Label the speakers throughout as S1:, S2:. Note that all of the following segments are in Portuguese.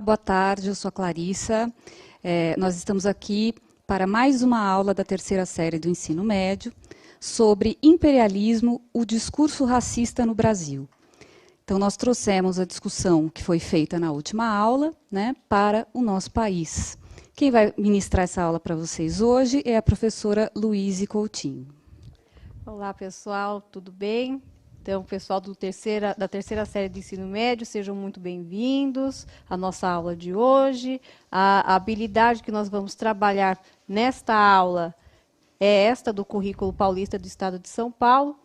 S1: Boa tarde, eu sou a Clarissa. Nós estamos aqui para mais uma aula da terceira série do ensino médio sobre imperialismo, o discurso racista no Brasil. Então, nós trouxemos a discussão que foi feita na última aula, né, para o nosso país. Quem vai ministrar essa aula para vocês hoje é a professora Luíse Coutinho.
S2: Olá, pessoal, tudo bem? Então, pessoal da terceira série de ensino médio, sejam muito bem-vindos à nossa aula de hoje. A habilidade que nós vamos trabalhar nesta aula é esta do Currículo Paulista do Estado de São Paulo.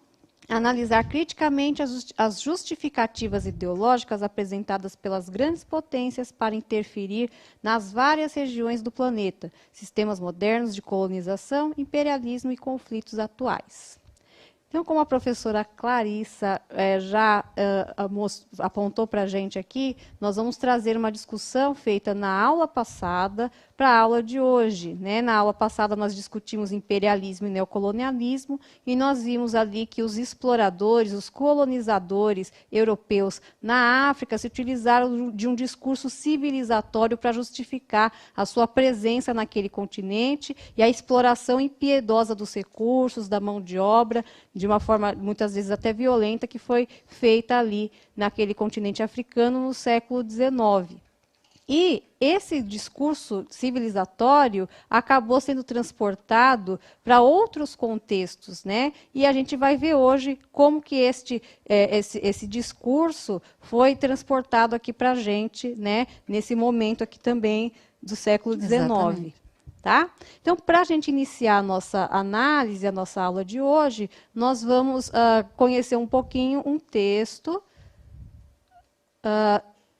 S2: Analisar criticamente as justificativas ideológicas apresentadas pelas grandes potências para interferir nas várias regiões do planeta, sistemas modernos de colonização, imperialismo e conflitos atuais. Então, como a professora Clarissa já apontou para a gente aqui, nós vamos trazer uma discussão feita na aula passada para a aula de hoje, né? Na aula passada nós discutimos imperialismo e neocolonialismo e nós vimos ali que os exploradores, os colonizadores europeus na África se utilizaram de um discurso civilizatório para justificar a sua presença naquele continente e a exploração impiedosa dos recursos, da mão de obra, de uma forma muitas vezes até violenta, que foi feita ali naquele continente africano no século XIX. E esse discurso civilizatório acabou sendo transportado para outros contextos, né? E a gente vai ver hoje como que esse discurso foi transportado aqui para a gente, né? Nesse momento aqui também do século XIX.
S1: Exatamente.
S2: Tá? Então, para a gente iniciar a nossa análise, a nossa aula de hoje, nós vamos conhecer um pouquinho um texto,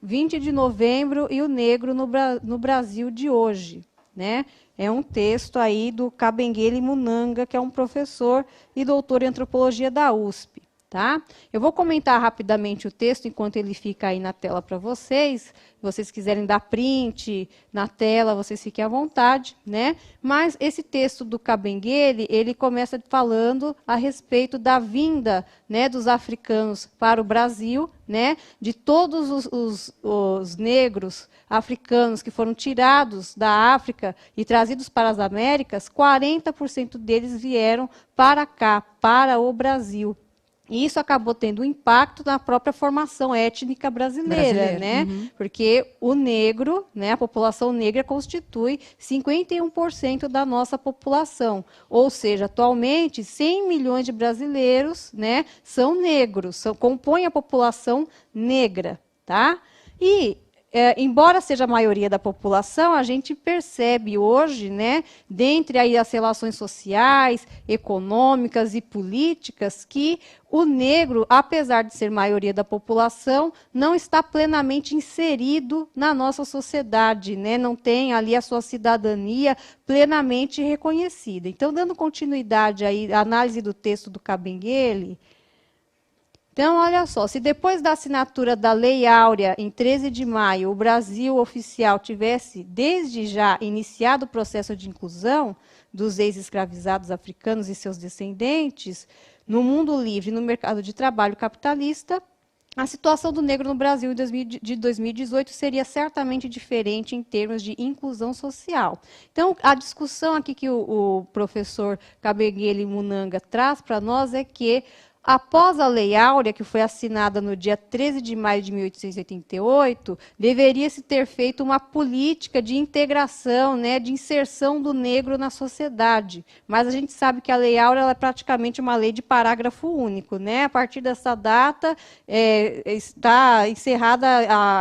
S2: 20 de novembro e o negro no Brasil de hoje. Né? É um texto aí do Kabengele Munanga, que é um professor e doutor em antropologia da USP. Tá? Eu vou comentar rapidamente o texto enquanto ele fica aí na tela para vocês. Se vocês quiserem dar print na tela, vocês fiquem à vontade, né? Mas esse texto do Kabengele, ele começa falando a respeito da vinda, né, dos africanos para o Brasil, né? De todos os negros africanos que foram tirados da África e trazidos para as Américas, 40% deles vieram para cá, para o Brasil. E isso acabou tendo um impacto na própria formação étnica brasileira, né?
S1: Uhum.
S2: Porque o negro, né, a população negra constitui 51% da nossa população. Ou seja, atualmente 100 milhões de brasileiros, né, são negros, compõem a população negra, tá? E embora seja a maioria da população, a gente percebe hoje, né, dentre aí as relações sociais, econômicas e políticas, que o negro, apesar de ser maioria da população, não está plenamente inserido na nossa sociedade, né, não tem ali a sua cidadania plenamente reconhecida. Então, dando continuidade aí à análise do texto do Kabengele, então, olha só, se depois da assinatura da Lei Áurea, em 13 de maio, o Brasil oficial tivesse, desde já, iniciado o processo de inclusão dos ex-escravizados africanos e seus descendentes no mundo livre e no mercado de trabalho capitalista, a situação do negro no Brasil de 2018 seria certamente diferente em termos de inclusão social. Então, a discussão aqui que o professor Kabengele Munanga traz para nós é que, após a Lei Áurea, que foi assinada no dia 13 de maio de 1888, deveria-se ter feito uma política de integração, né, de inserção do negro na sociedade. Mas a gente sabe que a Lei Áurea ela é praticamente uma lei de parágrafo único. Né? A partir dessa data, está encerrada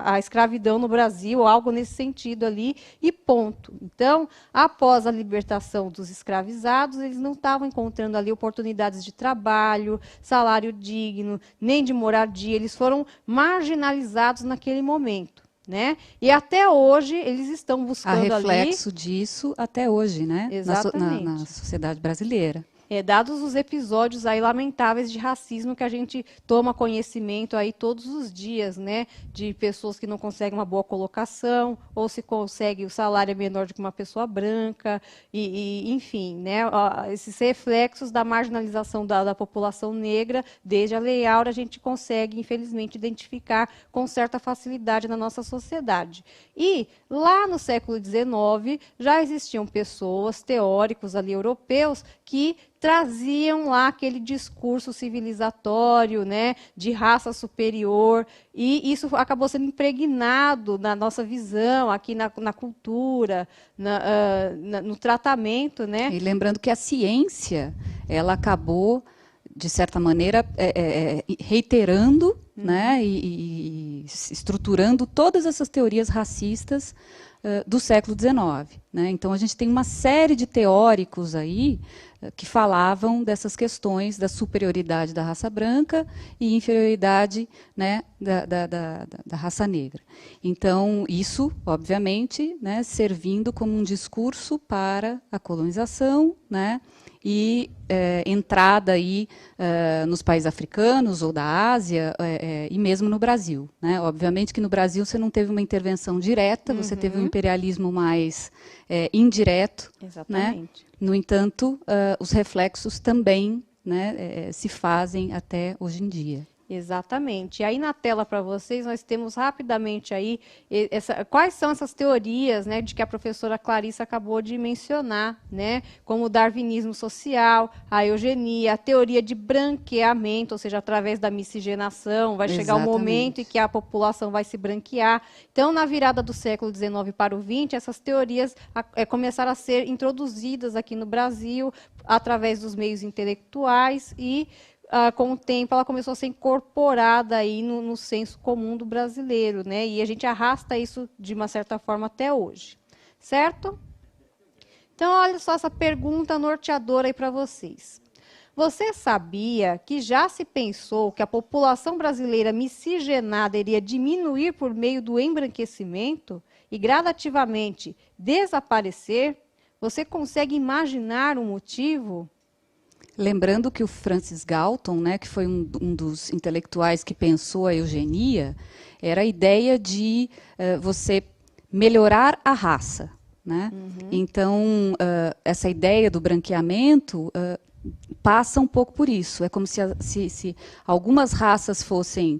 S2: a escravidão no Brasil, algo nesse sentido ali, e ponto. Então, após a libertação dos escravizados, eles não estavam encontrando ali oportunidades de trabalho, salário digno, nem de moradia, eles foram marginalizados naquele momento, né? E até hoje eles estão buscando
S1: Há reflexo disso até hoje, né?
S2: Exatamente.
S1: Na sociedade brasileira.
S2: dados os episódios aí lamentáveis de racismo que a gente toma conhecimento aí todos os dias, né, de pessoas que não conseguem uma boa colocação, ou se consegue o salário é menor do que uma pessoa branca, enfim, né, esses reflexos da marginalização da população negra, desde a Lei Áurea, a gente consegue, infelizmente, identificar com certa facilidade na nossa sociedade. E lá no século XIX já existiam pessoas, teóricos ali europeus, que traziam lá aquele discurso civilizatório, né, de raça superior, e isso acabou sendo impregnado na nossa visão, aqui na cultura, no tratamento, né?
S1: E lembrando que a ciência, ela acabou, de certa maneira, reiterando, né, e estruturando todas essas teorias racistas do século XIX. Né? Então, a gente tem uma série de teóricos aí que falavam dessas questões da superioridade da raça branca e inferioridade, né, da raça negra. Então, isso, obviamente, né, servindo como um discurso para a colonização, né, e entrada aí nos países africanos ou da Ásia e mesmo no Brasil. Né? Obviamente que no Brasil você não teve uma intervenção direta, você teve um imperialismo mais indireto.
S2: Exatamente.
S1: Né? No entanto, os reflexos também, né, se fazem até hoje em dia.
S2: Exatamente. E aí na tela para vocês nós temos rapidamente aí quais são essas teorias, né, de que a professora Clarissa acabou de mencionar, né, como o darwinismo social, a eugenia, a teoria de branqueamento, ou seja, através da miscigenação, vai chegar um momento em que a população vai se branquear. Então, na virada do século XIX para o XX, essas teorias começaram a ser introduzidas aqui no Brasil através dos meios intelectuais e com o tempo, ela começou a ser incorporada aí no senso comum do brasileiro, né? E a gente arrasta isso de uma certa forma até hoje, certo? Então, olha só essa pergunta norteadora aí para vocês. Você sabia que já se pensou que a população brasileira miscigenada iria diminuir por meio do embranquecimento e gradativamente desaparecer? Você consegue imaginar um motivo?
S1: Lembrando que o Francis Galton, né, que foi um dos intelectuais que pensou a eugenia, era a ideia de você melhorar a raça. Né? Então, essa ideia do branqueamento passa um pouco por isso. É como se algumas raças fossem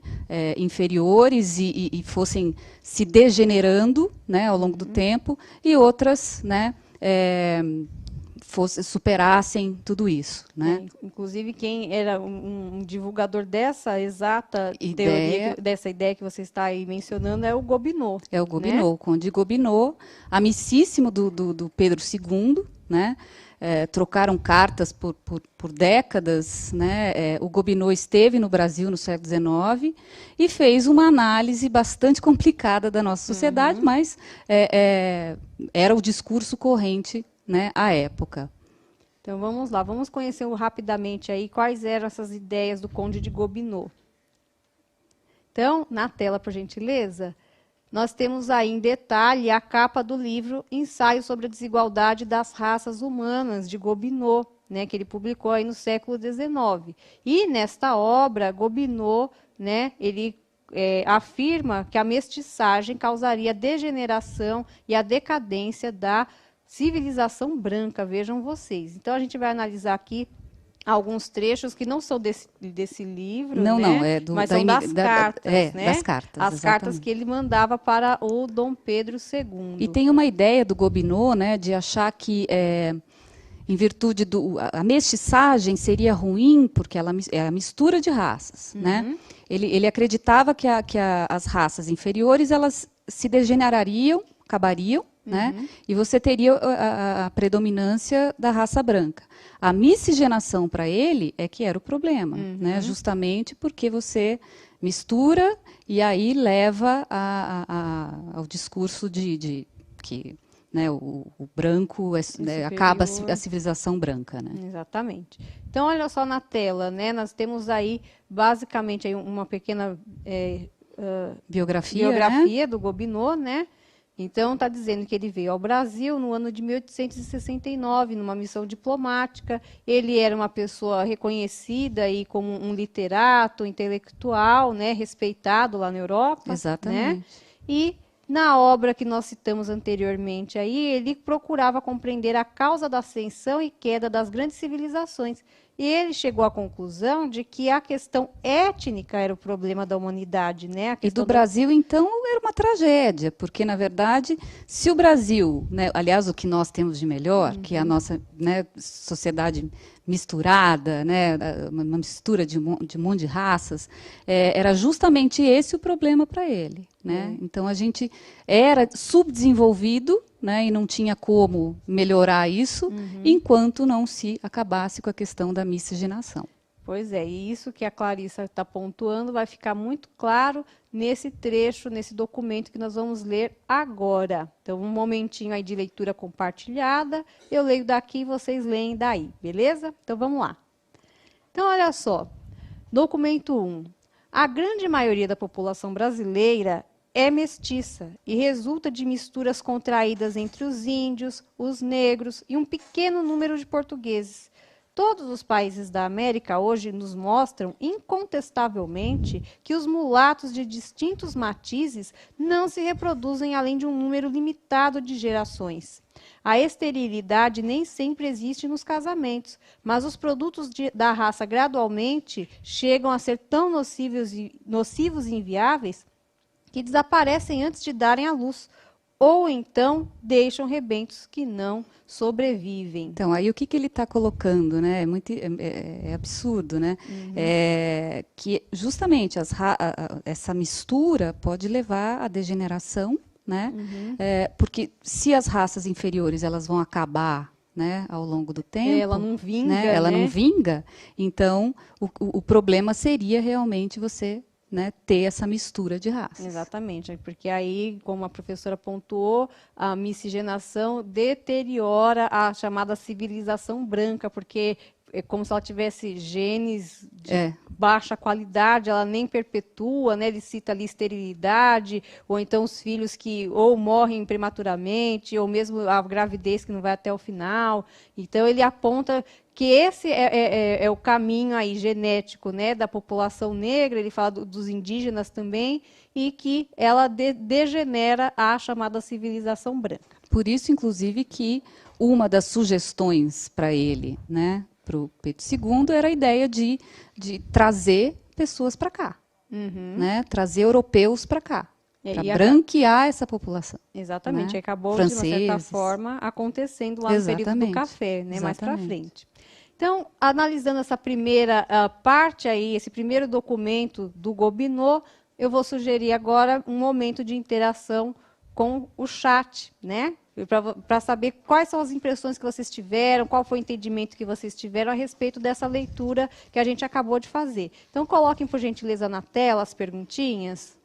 S1: inferiores e fossem se degenerando, né, ao longo do tempo, e outras, né, superassem tudo isso. Né?
S2: Inclusive, quem era um divulgador dessa exata teoria, dessa ideia que você está aí mencionando, é o Gobineau.
S1: É o Gobineau, o Conde Gobineau, amicíssimo do Pedro II, né? Trocaram cartas por décadas. Né? O Gobineau esteve no Brasil no século XIX e fez uma análise bastante complicada da nossa sociedade, mas era o discurso corrente, né, à época.
S2: Então vamos lá, vamos conhecer rapidamente aí quais eram essas ideias do Conde de Gobineau. Então, na tela, por gentileza, nós temos aí em detalhe a capa do livro Ensaio sobre a Desigualdade das Raças Humanas, de Gobineau, né, que ele publicou aí no século XIX. E nesta obra, Gobineau, né, ele afirma que a mestiçagem causaria a degeneração e a decadência da civilização branca, vejam vocês. Então, a gente vai analisar aqui alguns trechos que não são desse livro,
S1: não,
S2: né? Mas são das cartas, né?
S1: Das cartas,
S2: as cartas que ele mandava para o Dom Pedro II.
S1: E tem uma ideia do Gobineau, né, de achar que, em virtude a mestiçagem seria ruim, porque ela é a mistura de raças. Né? Ele acreditava que as raças inferiores elas se degenerariam, acabariam, né? E você teria a predominância da raça branca. A miscigenação para ele é que era o problema, né? Justamente porque você mistura e aí leva ao discurso de que, né, o branco acaba a civilização branca. Né?
S2: Exatamente. Então, olha só na tela, né? Nós temos aí basicamente aí uma pequena
S1: biografia, né?
S2: do Gobineau, né? Então, está dizendo que ele veio ao Brasil no ano de 1869, numa missão diplomática. Ele era uma pessoa reconhecida aí como um literato, intelectual, né, respeitado lá na Europa.
S1: Exatamente.
S2: Né? E na obra que nós citamos anteriormente, aí, ele procurava compreender a causa da ascensão e queda das grandes civilizações. E ele chegou à conclusão de que a questão étnica era o problema da humanidade, né? A
S1: E do
S2: questão
S1: Brasil, então, era uma tragédia, porque, na verdade, se o Brasil, né, aliás, o que nós temos de melhor, que é a nossa, né, sociedade misturada, né, uma mistura de um monte de raças, era justamente esse o problema para ele. Né? Então, a gente era subdesenvolvido, né, e não tinha como melhorar isso, enquanto não se acabasse com a questão da miscigenação.
S2: Pois é, e isso que a Clarissa está pontuando vai ficar muito claro nesse trecho, nesse documento que nós vamos ler agora. Então, um momentinho aí de leitura compartilhada, eu leio daqui e vocês leem daí, beleza? Então, vamos lá. Então, olha só, documento 1. A grande maioria da população brasileira é mestiça e resulta de misturas contraídas entre os índios, os negros e um pequeno número de portugueses. Todos os países da América hoje nos mostram, incontestavelmente, que os mulatos de distintos matizes não se reproduzem além de um número limitado de gerações. A esterilidade nem sempre existe nos casamentos, mas os produtos da raça gradualmente chegam a ser tão nocivos e inviáveis que desaparecem antes de darem à luz, ou então deixam rebentos que não sobrevivem.
S1: Então, aí o que ele está colocando, né? É absurdo, né? Que justamente essa mistura pode levar à degeneração, né? Porque se as raças inferiores elas vão acabar, né, ao longo do tempo,
S2: ela não vinga,
S1: né? Ela não vinga, então o problema seria realmente você, né, ter essa mistura de raças.
S2: Exatamente, porque aí, como a professora pontuou, a miscigenação deteriora a chamada civilização branca, porque é como se ela tivesse genes de baixa qualidade, ela nem perpetua, né? Ele cita ali esterilidade, ou então os filhos que ou morrem prematuramente, ou mesmo a gravidez que não vai até o final. Então, ele aponta que esse é o caminho aí genético, né, da população negra, ele fala dos indígenas também, e que ela degenera a chamada civilização branca.
S1: Por isso, inclusive, que uma das sugestões para ele, né, para o Pedro II, era a ideia de trazer pessoas para cá, né, trazer europeus para cá, para branquear essa população.
S2: Exatamente,
S1: né?
S2: acabou
S1: Franceses.
S2: de uma certa forma acontecendo lá no período do café, né, mais para frente. Então, analisando essa primeira parte aí, esse primeiro documento do Gobineau, eu vou sugerir agora um momento de interação com o chat, né? Para saber quais são as impressões que vocês tiveram, qual foi o entendimento que vocês tiveram a respeito dessa leitura que a gente acabou de fazer. Então, coloquem, por gentileza, na tela as perguntinhas.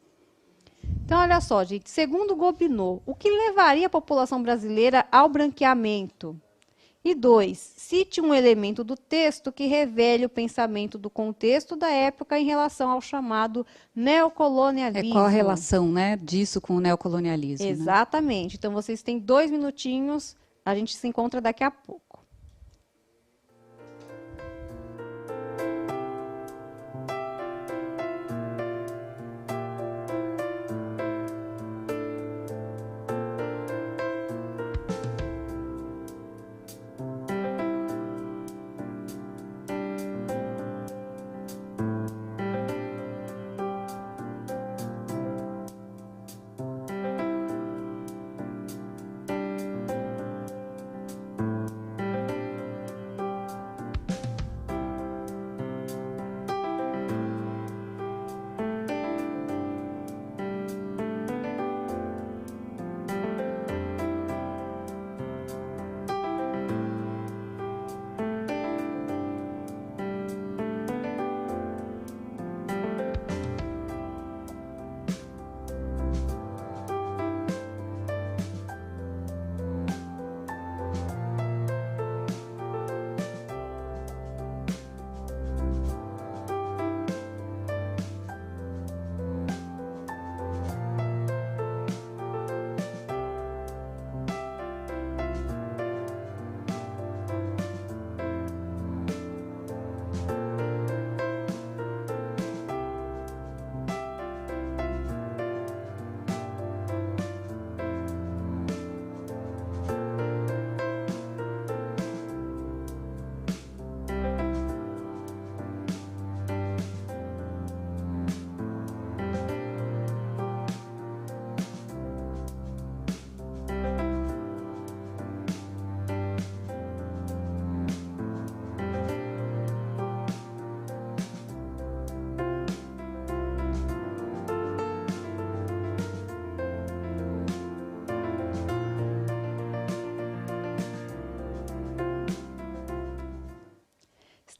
S2: Então, olha só, gente. Segundo Gobineau, o que levaria a população brasileira ao branqueamento? E 2, cite um elemento do texto que revele o pensamento do contexto da época em relação ao chamado neocolonialismo.
S1: Qual a relação, né, disso com o neocolonialismo?
S2: Exatamente. Né? Então, vocês têm 2 minutinhos, a gente se encontra daqui a pouco.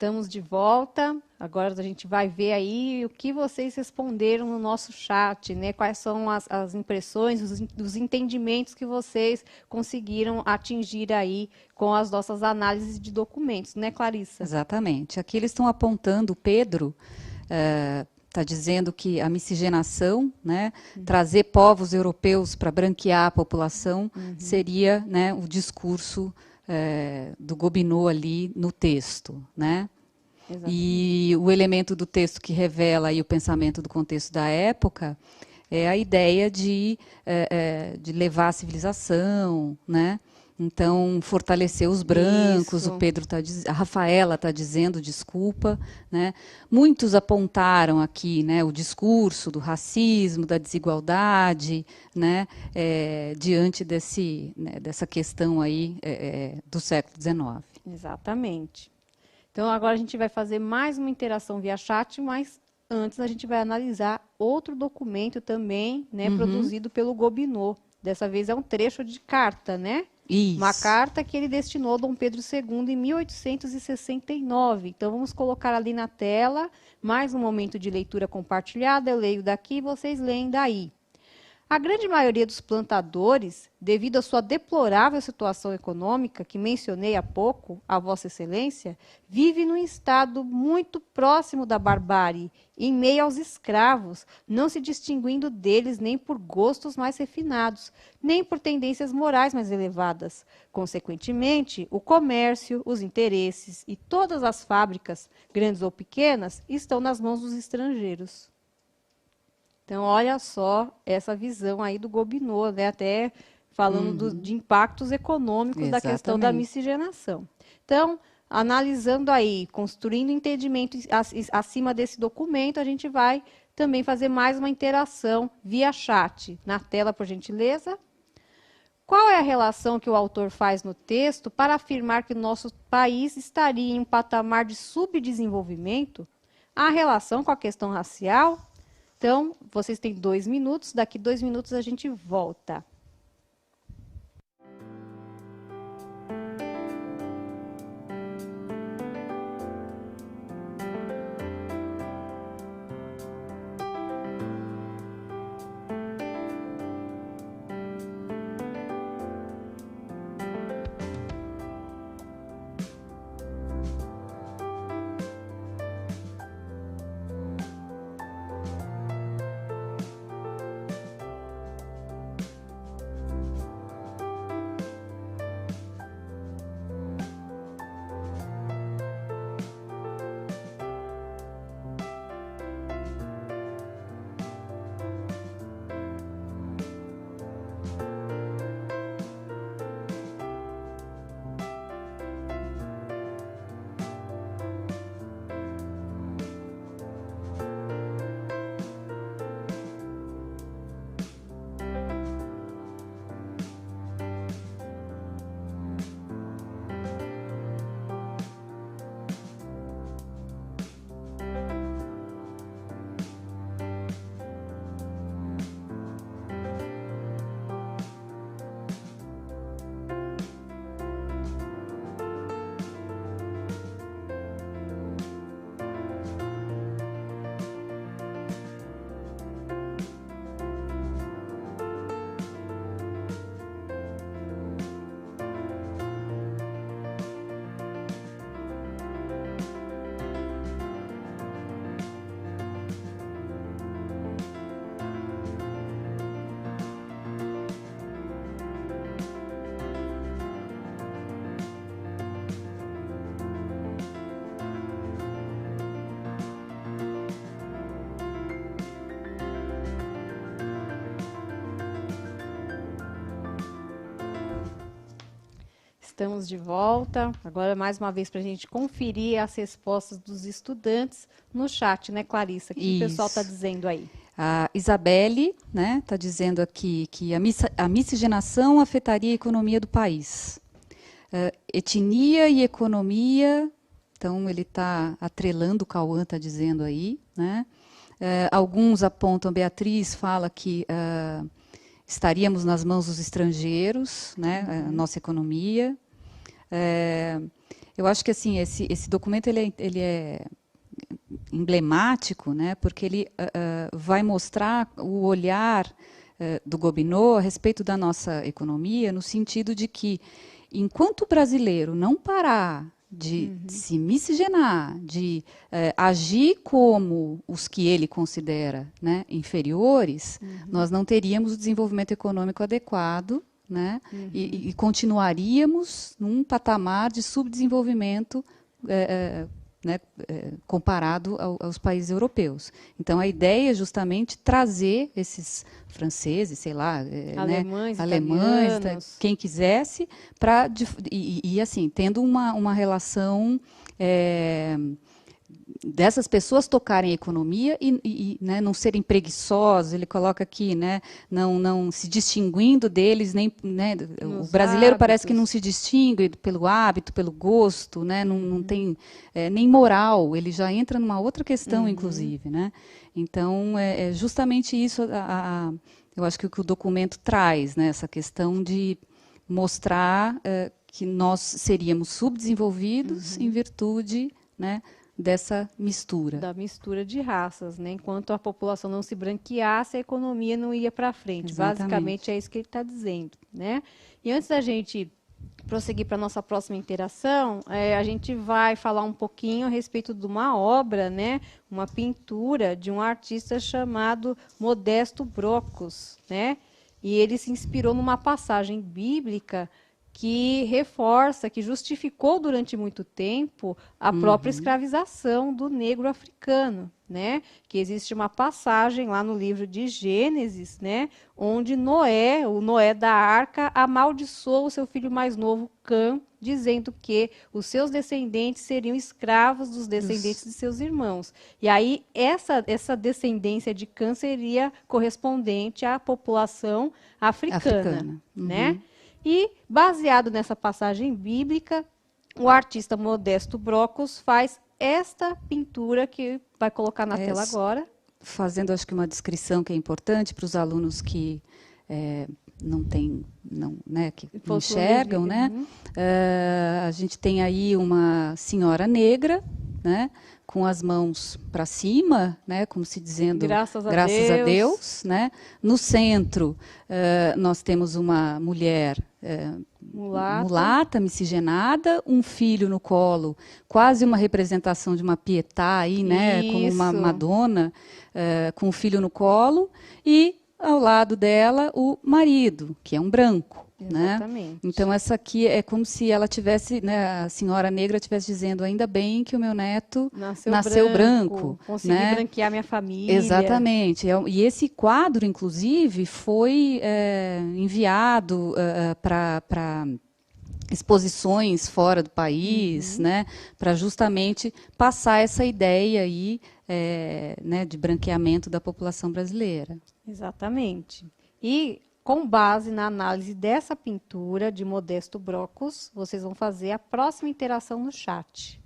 S2: Estamos de volta. Agora a gente vai ver aí o que vocês responderam no nosso chat, né? Quais são as impressões, os entendimentos que vocês conseguiram atingir aí com as nossas análises de documentos, né, Clarissa?
S1: Exatamente. Aqui eles estão apontando, o Pedro está dizendo que a miscigenação, né, trazer povos europeus para branquear a população, seria, né, o discurso do Gobineau ali no texto, né? E o elemento do texto que revela aí o pensamento do contexto da época é a ideia de levar a civilização, né? Então, fortalecer os brancos,
S2: Isso.
S1: o Pedro a Rafaela está dizendo, desculpa, né? Muitos apontaram aqui, né, o discurso do racismo, da desigualdade, né, diante dessa questão aí do século XIX.
S2: Exatamente. Então, agora a gente vai fazer mais uma interação via chat, mas antes a gente vai analisar outro documento também, né, produzido pelo Gobineau. Dessa vez é um trecho de carta, né?
S1: Isso.
S2: Uma carta que ele destinou a Dom Pedro II em 1869. Então, vamos colocar ali na tela, mais um momento de leitura compartilhada. Eu leio daqui, vocês leem daí. A grande maioria dos plantadores, devido à sua deplorável situação econômica, que mencionei há pouco, a Vossa Excelência, vive num estado muito próximo da barbárie, em meio aos escravos, não se distinguindo deles nem por gostos mais refinados, nem por tendências morais mais elevadas. Consequentemente, o comércio, os interesses e todas as fábricas, grandes ou pequenas, estão nas mãos dos estrangeiros. Então, olha só essa visão aí do Gobineau, né? Até falando de impactos econômicos da questão da miscigenação. Então, analisando aí, construindo entendimento acima desse documento, a gente vai também fazer mais uma interação via chat. Na tela, por gentileza. Qual é a relação que o autor faz no texto para afirmar que o nosso país estaria em um patamar de subdesenvolvimento? A relação com a questão racial? Então, vocês têm 2 minutos, daqui 2 minutos a gente volta. Estamos de volta. Agora, mais uma vez, para a gente conferir as respostas dos estudantes no chat, né, Clarissa? O que o pessoal está dizendo aí?
S1: A Isabelle, né, está dizendo aqui que a miscigenação afetaria a economia do país. Etnia e economia, então ele está atrelando, o Cauã está dizendo aí, né? Alguns apontam, Beatriz fala que estaríamos nas mãos dos estrangeiros, né, a nossa economia. Eu acho que assim esse documento ele é emblemático, né, porque ele vai mostrar o olhar do Gobineau a respeito da nossa economia, no sentido de que, enquanto o brasileiro não parar de se miscigenar, de agir como os que ele considera, né, inferiores, nós não teríamos o desenvolvimento econômico adequado, né, e continuaríamos num patamar de subdesenvolvimento né, comparado aos países europeus. Então, a ideia é justamente trazer esses franceses, sei lá,
S2: alemães,
S1: né, alemães, quem quisesse, assim, tendo uma relação dessas pessoas tocarem a economia né, não serem preguiçosos, ele coloca aqui, né, não se distinguindo deles, nem, né, o brasileiro parece que não se distingue pelo hábito, pelo gosto, né, não tem nem moral, ele já entra numa outra questão, inclusive. Né? Então, é justamente isso, eu acho que o que o documento traz, né, essa questão de mostrar que nós seríamos subdesenvolvidos em virtude, né, dessa mistura.
S2: Da mistura de raças, né? Enquanto a população não se branqueasse, a economia não ia para frente.
S1: Exatamente.
S2: Basicamente é isso que ele está dizendo, né? E antes da gente prosseguir para a nossa próxima interação, a gente vai falar um pouquinho a respeito de uma obra, né? Uma pintura de um artista chamado Modesto Brocos, né? E ele se inspirou numa passagem bíblica que reforça, que justificou durante muito tempo a própria escravização do negro africano, né? Que existe uma passagem lá no livro de Gênesis, né? Onde Noé, o Noé da arca, amaldiçoou o seu filho mais novo, Cã, dizendo que os seus descendentes seriam escravos dos descendentes de seus irmãos. E aí essa descendência de Cã seria correspondente à população africana. Né? E, baseado nessa passagem bíblica, o artista Modesto Brocos faz esta pintura que vai colocar na tela agora.
S1: Fazendo, acho que, uma descrição que é importante para os alunos que não têm, né, que não enxergam. Né? A gente tem aí uma senhora negra, né, com as mãos para cima, né, como se dizendo graças a Deus. Né? No centro, nós temos uma mulher mulata, miscigenada, um filho no colo, quase uma representação de uma Pietà aí, né, como uma Madonna, com o filho no colo, e ao lado dela o marido, que é um branco.
S2: Exatamente.
S1: Né? Então, essa aqui é como se ela tivesse, né, a senhora negra estivesse dizendo, ainda bem que o meu neto nasceu branco.
S2: Consegui, né, branquear minha família.
S1: Exatamente. E esse quadro, inclusive, foi enviado para exposições fora do país, né, para justamente passar essa ideia aí, né, de branqueamento da população brasileira.
S2: Exatamente. E, com base na análise dessa pintura de Modesto Brocos, vocês vão fazer a próxima interação no chat.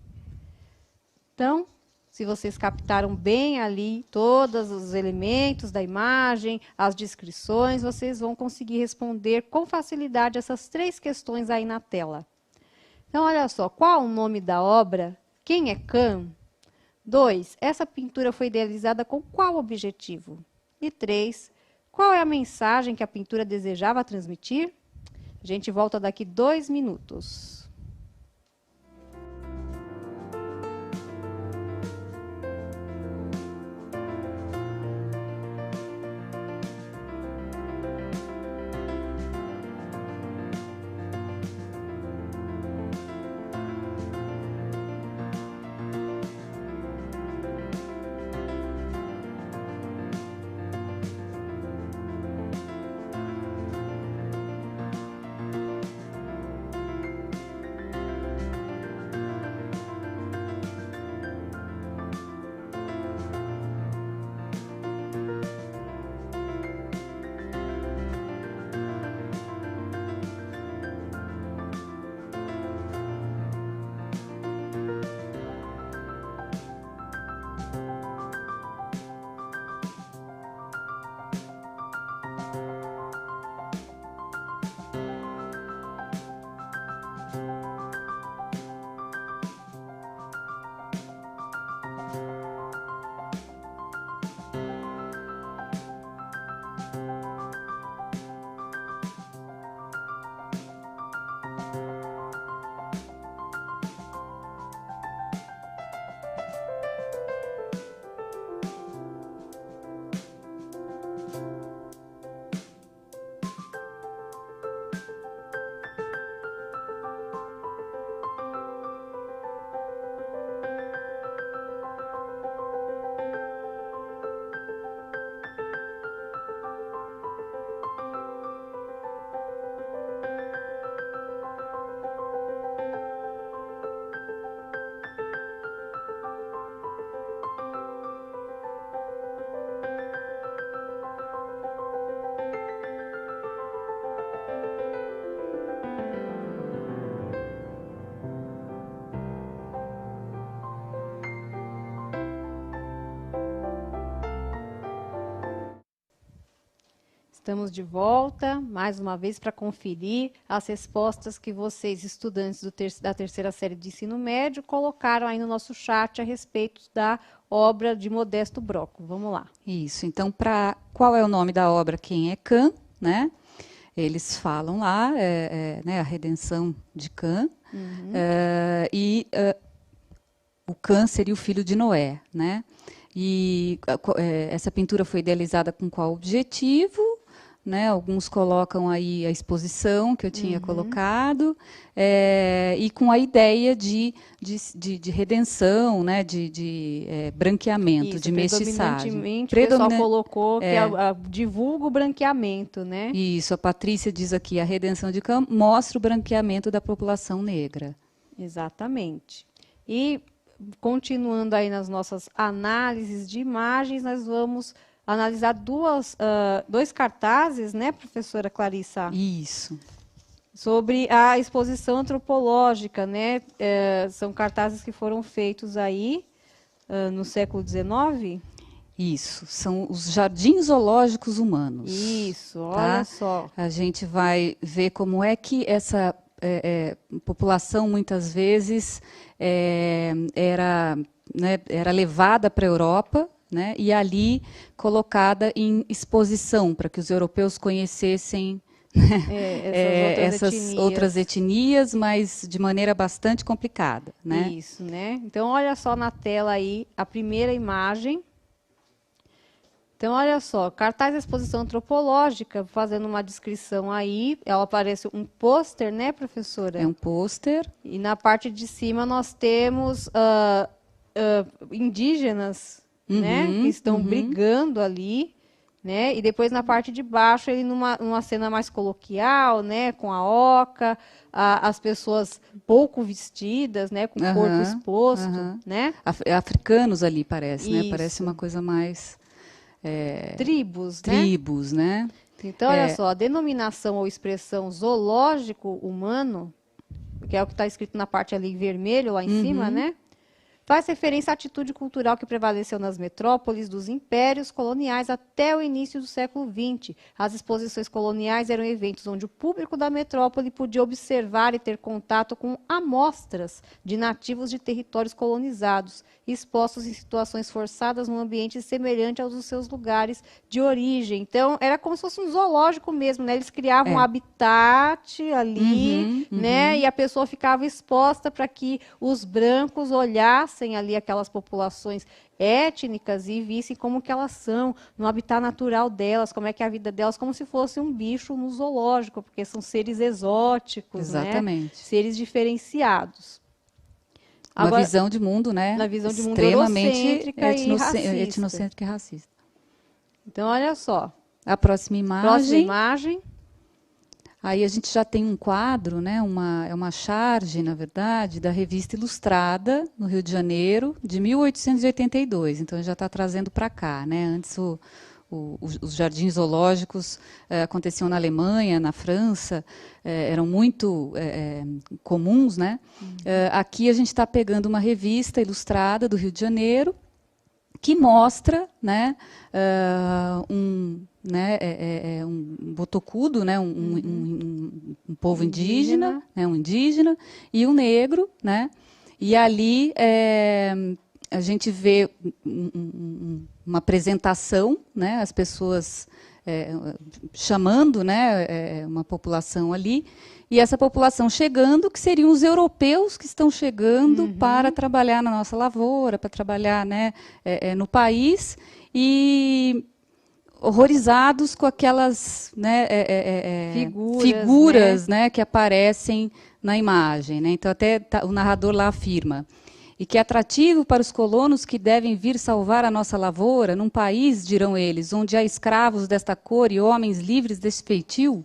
S2: Então, se vocês captaram bem ali todos os elementos da imagem, as descrições, vocês vão conseguir responder com facilidade essas 3 questões aí na tela. Então, olha só, qual o nome da obra? Quem é Cã? 2, essa pintura foi idealizada com qual objetivo? E 3, qual é a mensagem que a pintura desejava transmitir? A gente volta daqui 2 minutos. Estamos de volta, mais uma vez, para conferir as respostas que vocês, estudantes da terceira série de ensino médio, colocaram aí no nosso chat a respeito da obra de Modesto Broco. Vamos lá.
S1: Isso. Então, qual é o nome da obra? Quem é Cã, né? Eles falam lá, né, a redenção de Cã. O Cã seria o filho de Noé, né? E essa pintura foi idealizada com qual objetivo? Né, alguns colocam aí a exposição que eu tinha colocado, e com a ideia de redenção, né, de branqueamento,
S2: isso,
S1: de mestiçagem.
S2: O pessoal colocou que divulga o branqueamento, né?
S1: Isso, a Patrícia diz aqui, a redenção de Cã mostra o branqueamento da população negra.
S2: Exatamente. E, continuando aí nas nossas análises de imagens, nós vamos analisar dois cartazes, né, professora Clarissa?
S1: Isso.
S2: Sobre a exposição antropológica, né? São cartazes que foram feitos aí no século XIX?
S1: Isso, são os jardins zoológicos humanos.
S2: Isso, olha só.
S1: A gente vai ver como é que essa população, muitas vezes, era levada para a Europa, né, e ali colocada em exposição para que os europeus conhecessem essas outras etnias, mas de maneira bastante complicada, né?
S2: Isso, né? Então, olha só na tela aí a primeira imagem. Então, olha só, cartaz da exposição antropológica, fazendo uma descrição aí, ela aparece um pôster, né, professora?
S1: É um pôster.
S2: E na parte de cima nós temos indígenas, né, que estão brigando ali, né, e depois na parte de baixo ele numa cena mais coloquial, né, com a oca, as pessoas pouco vestidas, né, com o corpo exposto, né.
S1: Africanos ali parece, né, parece uma coisa mais...
S2: Tribos,
S1: né?
S2: Então, olha só, a denominação ou expressão zoológico humano, que é o que está escrito na parte ali em vermelho, lá em cima, né? Faz referência à atitude cultural que prevaleceu nas metrópoles dos impérios coloniais até o início do século XX. As exposições coloniais eram eventos onde o público da metrópole podia observar e ter contato com amostras de nativos de territórios colonizados, expostos em situações forçadas num ambiente semelhante aos dos seus lugares de origem. Então, era como se fosse um zoológico mesmo, né? Eles criavam um habitat ali, né? E a pessoa ficava exposta para que os brancos olhassem ali aquelas populações étnicas e vissem como que elas são, no habitat natural delas, como é que é a vida delas, como se fosse um bicho no zoológico, porque são seres exóticos,
S1: exatamente,
S2: né? Seres diferenciados.
S1: Uma visão de mundo, né?
S2: Na visão de mundo
S1: extremamente
S2: etnocêntrica
S1: e racista.
S2: Então, olha só.
S1: A próxima imagem.
S2: Próxima imagem.
S1: Aí a gente já tem um quadro, né, uma charge, na verdade, da Revista Ilustrada, no Rio de Janeiro, de 1882. Então, já está trazendo para cá, né? Antes, os jardins zoológicos aconteciam na Alemanha, na França, eram muito comuns, né? Aqui a gente está pegando uma revista ilustrada do Rio de Janeiro, que mostra, né, um botocudo, né, um povo indígena, né, um indígena e um negro, né, e ali a gente vê uma apresentação, né, as pessoas chamando, né, uma população ali, e essa população chegando, que seriam os europeus que estão chegando para trabalhar na nossa lavoura, para trabalhar, né, no país, e horrorizados com aquelas, né, figuras, né, que aparecem na imagem, né? Então, até o narrador lá afirma: e que é atrativo para os colonos que devem vir salvar a nossa lavoura, num país, dirão eles, onde há escravos desta cor e homens livres desse feitio.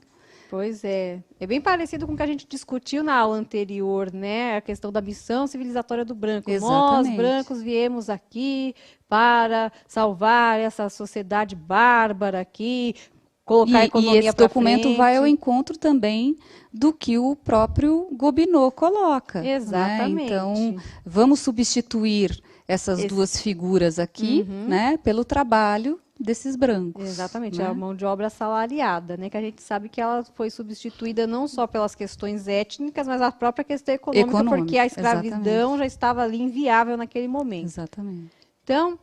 S2: Pois é. É bem parecido com o que a gente discutiu na aula anterior, né? A questão da missão civilizatória do branco.
S1: Exatamente.
S2: Nós, brancos, viemos aqui para salvar essa sociedade bárbara aqui, colocar a economia para frente.
S1: E esse documento vai ao encontro também do que o próprio Gobineau coloca.
S2: Exatamente.
S1: Né? Então, vamos substituir essas duas figuras aqui, né, pelo trabalho desses brancos.
S2: Exatamente,
S1: né?
S2: a mão de obra assalariada, né, que a gente sabe que ela foi substituída não só pelas questões étnicas, mas a própria questão econômica, porque a escravidão
S1: exatamente.
S2: já estava ali inviável naquele momento.
S1: Exatamente.
S2: Então,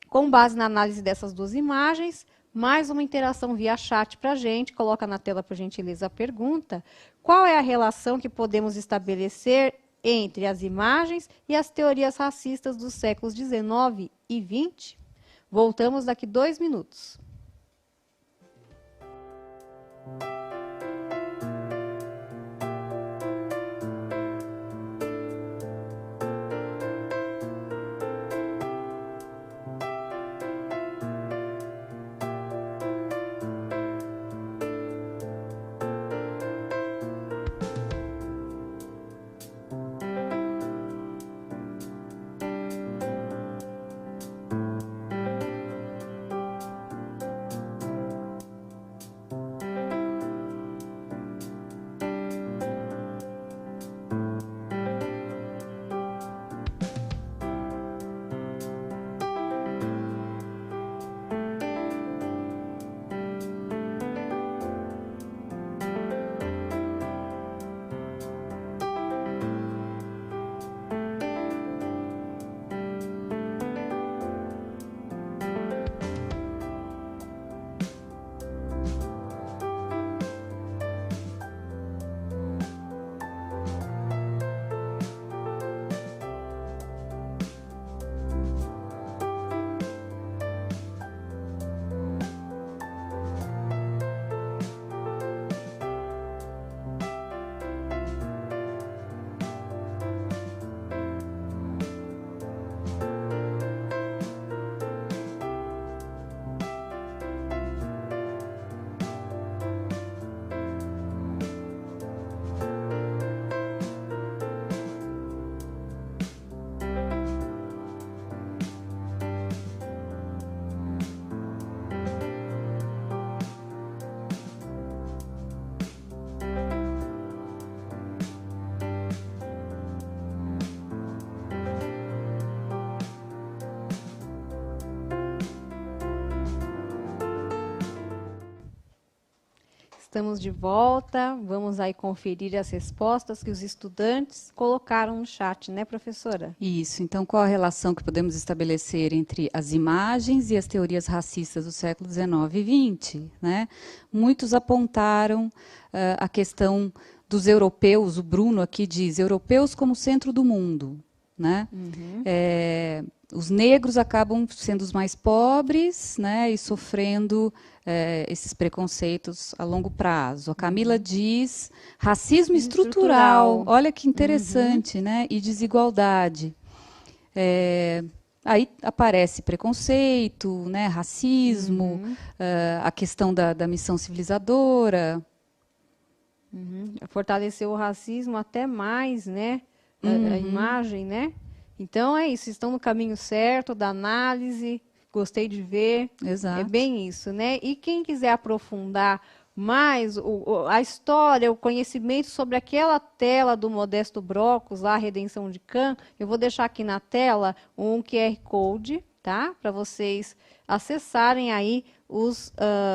S2: com base na análise dessas duas imagens, mais uma interação via chat para a gente. Coloca na tela, por gentileza, a pergunta. Qual é a relação que podemos estabelecer entre as imagens e as teorias racistas dos séculos XIX e XX? Voltamos daqui 2 minutos. Estamos de volta, vamos aí conferir as respostas que os estudantes colocaram no chat, né, professora?
S1: Isso, então qual a relação que podemos estabelecer entre as imagens e as teorias racistas do século XIX e XX? Né? Muitos apontaram a questão dos europeus, o Bruno aqui diz, europeus como centro do mundo. Né? Os negros acabam sendo os mais pobres, né, e sofrendo esses preconceitos a longo prazo. A Camila diz racismo estrutural. Olha que interessante, né? E desigualdade. Aí aparece preconceito, né, racismo, a questão da missão civilizadora.
S2: Fortaleceu o racismo até mais, né? A imagem, né? Então é isso, estão no caminho certo da análise, gostei de ver.
S1: Exato.
S2: É bem isso, né? E quem quiser aprofundar mais a história, o conhecimento sobre aquela tela do Modesto Broccos, lá, a Redenção de Cã, eu vou deixar aqui na tela um QR Code, tá? Para vocês acessarem aí os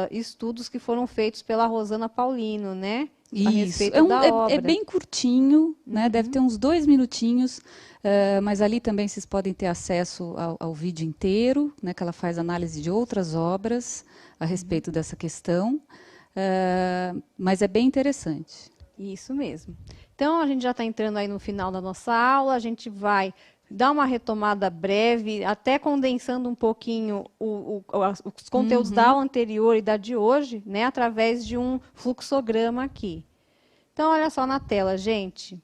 S2: estudos que foram feitos pela Rosana Paulino, né?
S1: Isso, é bem curtinho, né? Deve ter uns 2 minutinhos, mas ali também vocês podem ter acesso ao vídeo inteiro, né? Que ela faz análise de outras obras a respeito dessa questão, mas é bem interessante.
S2: Isso mesmo. Então, a gente já está entrando aí no final da nossa aula, a gente vai dar uma retomada breve, até condensando um pouquinho os conteúdos da aula anterior e da de hoje, né, através de um fluxograma aqui. Então, olha só na tela, gente.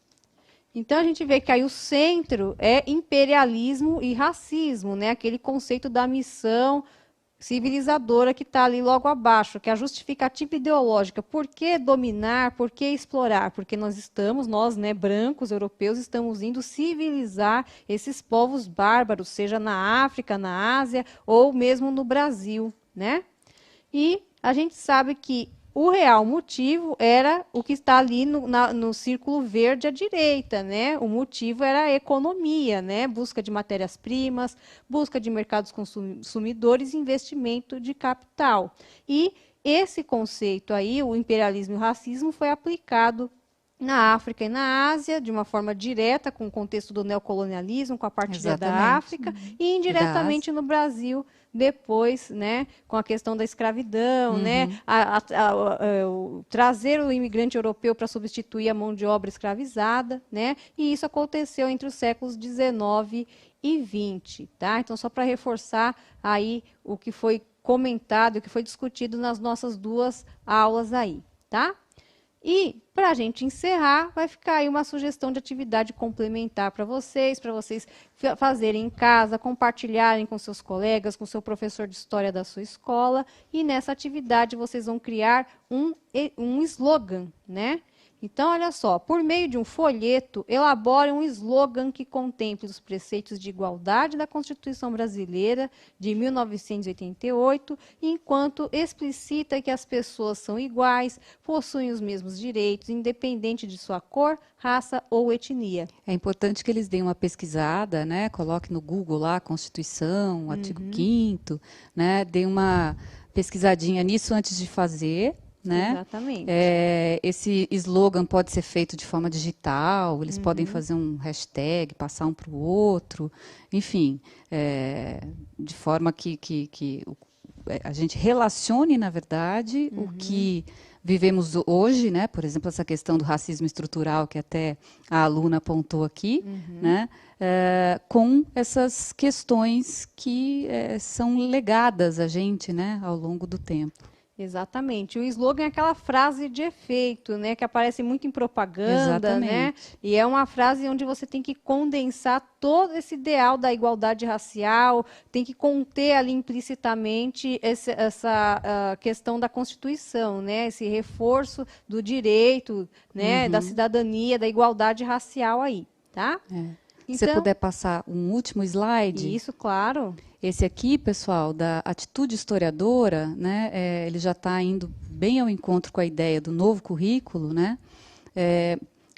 S2: Então, a gente vê que aí o centro é imperialismo e racismo, né, aquele conceito da missão civilizadora que está ali logo abaixo, que é a justificativa ideológica. Por que dominar? Por que explorar? Porque nós, né, brancos, europeus, estamos indo civilizar esses povos bárbaros, seja na África, na Ásia ou mesmo no Brasil, né? E a gente sabe que o real motivo era o que está ali no círculo verde à direita, né? O motivo era a economia, né? Busca de matérias-primas, busca de mercados consumidores, investimento de capital. E esse conceito aí, o imperialismo e o racismo, foi aplicado na África e na Ásia, de uma forma direta, com o contexto do neocolonialismo, com a partilha da África, e indiretamente no Brasil, depois, né, com a questão da escravidão, né, trazer o imigrante europeu para substituir a mão de obra escravizada, né, e isso aconteceu entre os séculos 19 e 20, tá? Então, só para reforçar aí o que foi comentado, o que foi discutido nas nossas duas aulas aí, tá? E, para a gente encerrar, vai ficar aí uma sugestão de atividade complementar para vocês fazerem em casa, compartilharem com seus colegas, com seu professor de história da sua escola. E nessa atividade vocês vão criar um slogan, né? Então, olha só, por meio de um folheto, elabore um slogan que contemple os preceitos de igualdade da Constituição Brasileira de 1988, enquanto explicita que as pessoas são iguais, possuem os mesmos direitos, independente de sua cor, raça ou etnia.
S1: É importante que eles deem uma pesquisada, né? Coloque no Google lá, Constituição, artigo 5º, né? Dê uma pesquisadinha nisso antes de fazer. Né?
S2: Exatamente.
S1: Esse slogan pode ser feito de forma digital, eles podem fazer um hashtag, passar um para o outro, enfim, de forma que a gente relacione, na verdade, o que vivemos hoje, né? Por exemplo, essa questão do racismo estrutural, que até a aluna apontou aqui, né? Com essas questões que são legadas a gente, né? Ao longo do tempo.
S2: Exatamente. O slogan é aquela frase de efeito, né, que aparece muito em propaganda,
S1: Exatamente.
S2: né? E é uma frase onde você tem que condensar todo esse ideal da igualdade racial, tem que conter ali implicitamente essa questão da Constituição, né? Esse reforço do direito, né, da cidadania, da igualdade racial aí, tá?
S1: Se você puder passar um último slide.
S2: Isso, claro.
S1: Esse aqui, pessoal, da atitude historiadora, né, ele já está indo bem ao encontro com a ideia do novo currículo, né?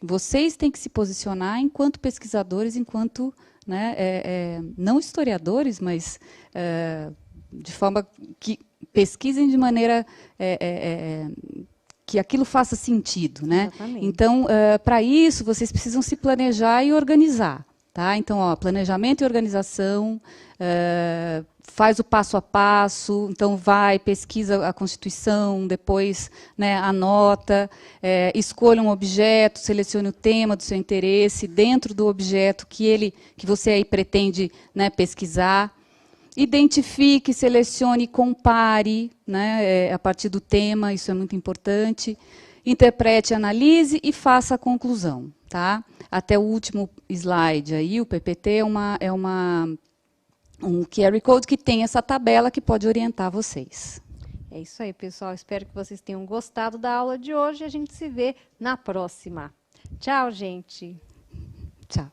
S1: Vocês têm que se posicionar enquanto pesquisadores, enquanto, né, não historiadores, mas de forma que pesquisem de maneira que aquilo faça sentido, né?
S2: Exatamente.
S1: Então, para isso, vocês precisam se planejar e organizar. Tá? Então, ó, planejamento e organização, faz o passo a passo, então vai, pesquisa a Constituição, depois, né, anota, escolha um objeto, selecione o tema do seu interesse, dentro do objeto que você aí pretende, né, pesquisar, identifique, selecione, compare, né, a partir do tema, isso é muito importante, interprete, analise e faça a conclusão. Tá? Até o último slide aí, o PPT é um QR Code que tem essa tabela que pode orientar vocês.
S2: É isso aí, pessoal. Espero que vocês tenham gostado da aula de hoje e a gente se vê na próxima. Tchau, gente.
S1: Tchau.